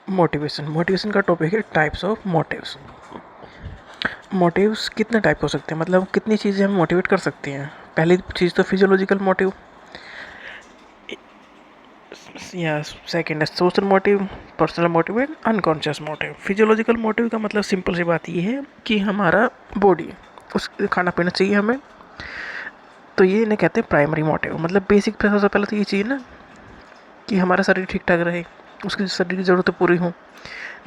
Motivation motivation का topic है types of motives. Motives कितने टाइप हो सकते हैं, मतलब कितनी चीज़ें हमें मोटिवेट कर सकती हैं। पहली चीज़ तो फिजियोलॉजिकल मोटिव, या सेकेंड है social motive, personal motive and unconscious motive. Physiological motive का मतलब सिंपल सी बात ये है कि हमारा बॉडी, उस खाना पीना चाहिए हमें, तो ये इन्हें कहते हैं प्राइमरी मोटिव। मतलब बेसिक सबसे पहले तो ये चाहिए ना कि हमारा शरीर ठीक ठाक रहे, उसकी शरीर की ज़रूरतें पूरी हों।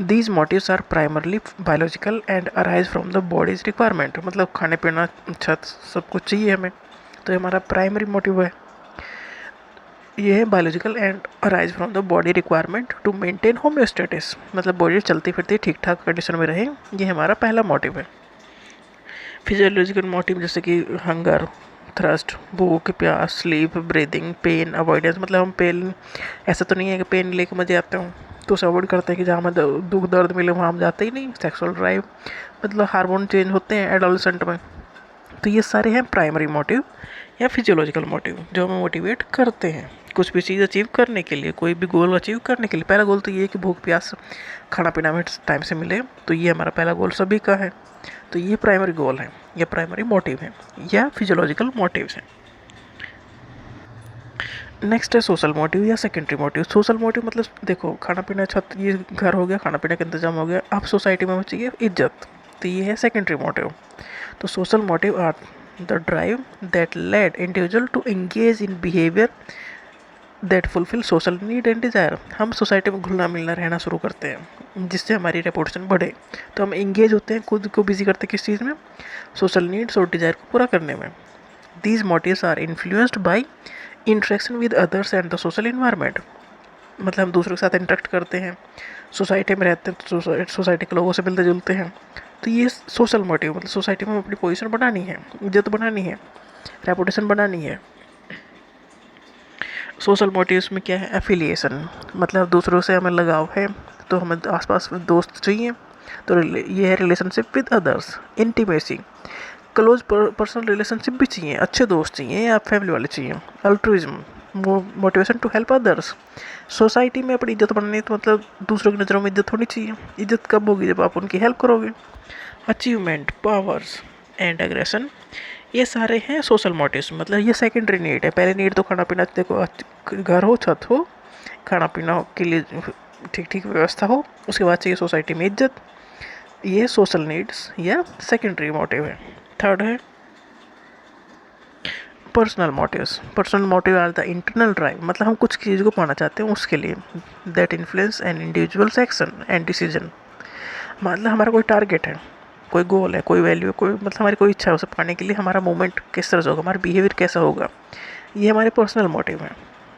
These motives are primarily biological and arise from the body's requirement। मतलब खाने पीना छत सब कुछ चाहिए हमें, तो ये हमारा प्राइमरी मोटिव है। ये है biological and arise from the body requirement to maintain homeostasis. मतलब बॉडी चलती फिरती ठीक ठाक कंडीशन में रहे, ये हमारा पहला मोटिव है। फिजियोलॉजिकल मोटिव जैसे कि हंगर, थ्रस्ट, भूख, प्यास, स्लीप, ब्रीदिंग, पेन अवॉइडेंस। मतलब हम पेन, ऐसा तो नहीं है कि पेन लेके मजे आते हूँ तो उसे अवॉइड करते हैं कि जहाँ हमें दुख दर्द मिले वहाँ हम जाते ही नहीं। सेक्सुअल ड्राइव, मतलब हार्मोन चेंज होते हैं एडोलसेंट में, तो ये सारे हैं प्राइमरी मोटिव या फिजियोलॉजिकल मोटिव जो हमें मोटिवेट करते हैं कुछ भी चीज़ अचीव करने के लिए, कोई भी गोल अचीव करने के लिए। पहला गोल तो ये है कि भूख प्यास खाना पीना हमें टाइम से मिले, तो ये हमारा पहला गोल सभी का है। तो ये प्राइमरी गोल है या प्राइमरी मोटिव है या फिजियोलॉजिकल मोटिव्स हैं। नेक्स्ट है सोशल मोटिव या सेकेंडरी मोटिव। सोशल मोटिव मतलब देखो खाना पीना छत, ये घर हो गया, खाना पीना का इंतजाम हो गया, अब सोसाइटी में चाहिए इज्जत, तो ये है सेकेंडरी मोटिव। तो social motive are the drive that lead individual to engage in behaviour that fulfil social need and desire. हम सोसाइटी में घुलना मिलना रहना शुरू करते हैं जिससे हमारी रेपुटेशन बढ़े, तो हम एंगेज होते हैं, खुद को बिजी करते हैं किस चीज़ में, सोशल नीड्स और डिज़ायर को पूरा करने में। These motives are influenced by interaction with others and the social environment. मतलब हम दूसरों के साथ इंटरेक्ट करते हैं, सोसाइटी में रहते हैं, तो सोसाइटी के लोगों से मिलते जुलते हैं, तो ये सोशल मोटिव। मतलब सोसाइटी में हमें अपनी पोजीशन बनानी है, इज्जत बनानी है, रेपुटेशन बनानी है। सोशल मोटिव्स में क्या है, एफिलिएशन, मतलब दूसरों से हमें लगाव है, तो हमें आसपास में दोस्त चाहिए, तो ये है relationship with others. Intimacy, close personal relationship भी चाहिए, अच्छे दोस्त चाहिए या फैमिली वाले चाहिए। Altruism, motivation to help others. Society में अपनी इज्जत बननी है, तो मतलब दूसरों की नज़रों में इज्जत होनी चाहिए। इज्जत कब होगी, जब आप उनकी हेल्प करोगे। अचीवमेंट, पावर्स एंड एग्रेशन, ये सारे हैं सोशल मोटिव्स। मतलब ये सेकेंडरी नीड है। पहले नीड तो खाना पीना, देखो घर हो, छत हो, खाना पीना के लिए ठीक ठीक व्यवस्था हो, उसके बाद चाहिए सोसाइटी में इज्जत। ये सोशल नीड्स या सेकेंडरी मोटिव है। थर्ड है personal motives. Personal motive are the internal drive, मतलब हम कुछ चीज़ को पाना चाहते हैं उसके लिए, that influence an individuals action and decision. मतलब हमारा कोई टारगेट है, कोई गोल है, कोई वैल्यू है, कोई मतलब हमारी कोई इच्छा है, उसे पाने के लिए हमारा मूवमेंट किस तरह से होगा, हमारा बिहेवियर कैसा होगा, ये हमारे पर्सनल मोटिव है।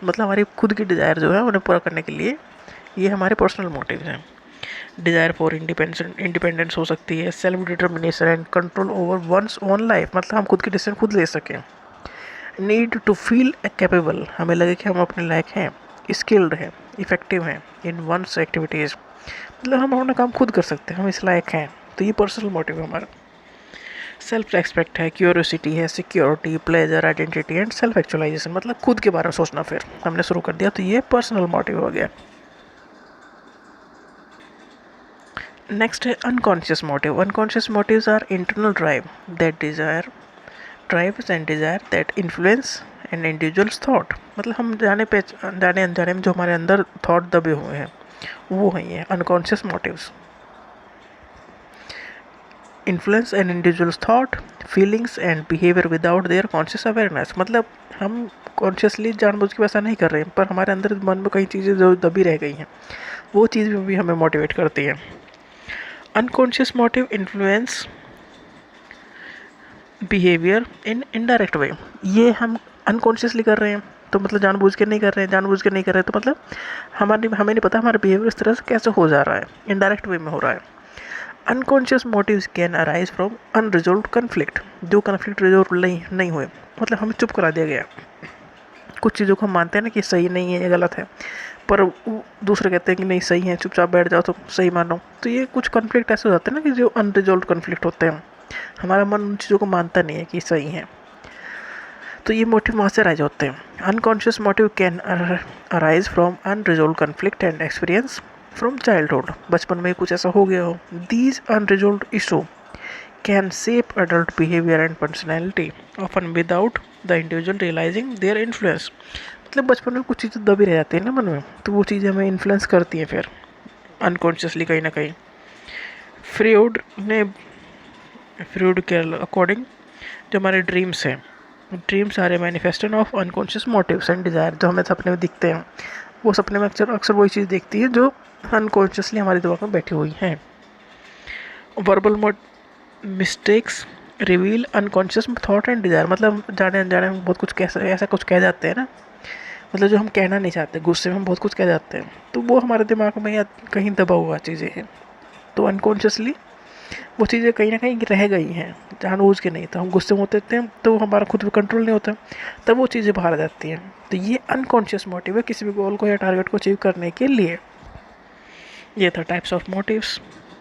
मतलब हमारी खुद की डिज़ायर जो है उन्हें पूरा करने के लिए ये हमारे पर्सनल मोटिव हैं। डिज़ायर फॉर इंडिपेंडेंस हो सकती है, self determination and control over one's own life, मतलब हम खुद की डिसीजन खुद ले सकें। नीड टू फील कैपेबल, हमें लगे कि हम अपने लायक हैं, स्किल्ड हैं, इफेक्टिव हैं इन वंस एक्टिविटीज़, मतलब हम अपना काम खुद कर सकते हैं, हम इस लायक हैं, तो ये पर्सनल मोटिव है हमारा। सेल्फ रेस्पेक्ट है, क्यूरियोसिटी है, security, pleasure, identity and self actualisation, मतलब खुद के बारे में सोचना फिर हमने शुरू कर दिया, तो ये पर्सनल मोटिव हो गया। नेक्स्ट है unconscious motive. Unconscious motives are internal drive that desire drives and desire that influence an individuals thought. मतलब हम जाने अनजाने में जो हमारे अंदर थॉट दबे हुए हैं वो हैं ये unconscious motives. Influence an individuals thought, feelings and behaviour without their conscious awareness. मतलब हम कॉन्शियसली जानबूझ के वैसा नहीं कर रहे हैं, पर हमारे अंदर मन में कई चीज़ें जो दबी रह गई हैं वो चीज़ भी हमें मोटिवेट करती है। Unconscious motive influence behaviour in indirect way, ये हम अनकॉन्शियसली कर रहे हैं, तो मतलब जानबूझ के नहीं कर रहे हैं, जानबूझ के नहीं कर रहे हैं, तो मतलब हमें नहीं पता हमारा बिहेवियर इस तरह से कैसे हो जा रहा है, इनडायरेक्ट वे में हो रहा है। Unconscious motives can arise from unresolved conflict, जो कन्फ्लिक्ट रिजोल्व नहीं हुए, मतलब हमें चुप करा दिया गया। कुछ चीज़ों को हम मानते हैं ना कि सही नहीं है, ये गलत है, पर दूसरे कहते हैं कि नहीं सही है, चुपचाप बैठ जाओ तो सही मानो, तो ये कुछ कन्फ्लिक्ट ऐसे हो जाते हैं ना कि जो अनरिजोल्व कन्फ्लिक्ट होते हैं, हमारा मन उन चीज़ों को मानता नहीं है कि सही है, तो ये मोटिव वहाँ से अराइज होते हैं। Unconscious motive can arise from unresolved conflict and experience from childhood, बचपन में कुछ ऐसा हो गया हो। These unresolved issue can shape adult behaviour and personality often without the individual realising their influence. मतलब बचपन में कुछ चीज़ें दबी रह जाती है ना मन में, तो वो चीज़ें हमें इन्फ्लुएंस करती हैं फिर अनकॉन्शियसली कहीं ना कहीं। फ्रूड ने फ्रूड के अकॉर्डिंग जो हमारे ड्रीम्स हैं, dreams are a manifestation of unconscious motives and desire. जो हमें सपने में दिखते हैं, वो सपने में अक्सर अक्सर वही चीज़ दिखती है जो अनकॉन्शियसली हमारे दिमाग में बैठी हुई हैं। Verbal mistakes reveal unconscious thought and desire. मतलब जाने अनजाने में बहुत कुछ कैसा ऐसा कुछ कह जाते हैं ना, मतलब जो हम कहना नहीं चाहते, गुस्से में हम बहुत कुछ कह जाते हैं, तो वो हमारे दिमाग में या कहीं दबा हुआ चीज़ें हैं। तो अनकॉन्शियसली वो चीज़ें कहीं ना कहीं रह गई हैं, जानबूझ के नहीं। तो हम गुस्से में होते थे तो हमारा खुद भी कंट्रोल नहीं होता, तब वो चीज़ें बाहर आ जाती हैं। तो ये अनकॉन्शियस मोटिव है किसी भी गोल को या टारगेट को अचीव करने के लिए। ये था टाइप्स ऑफ मोटिव्स।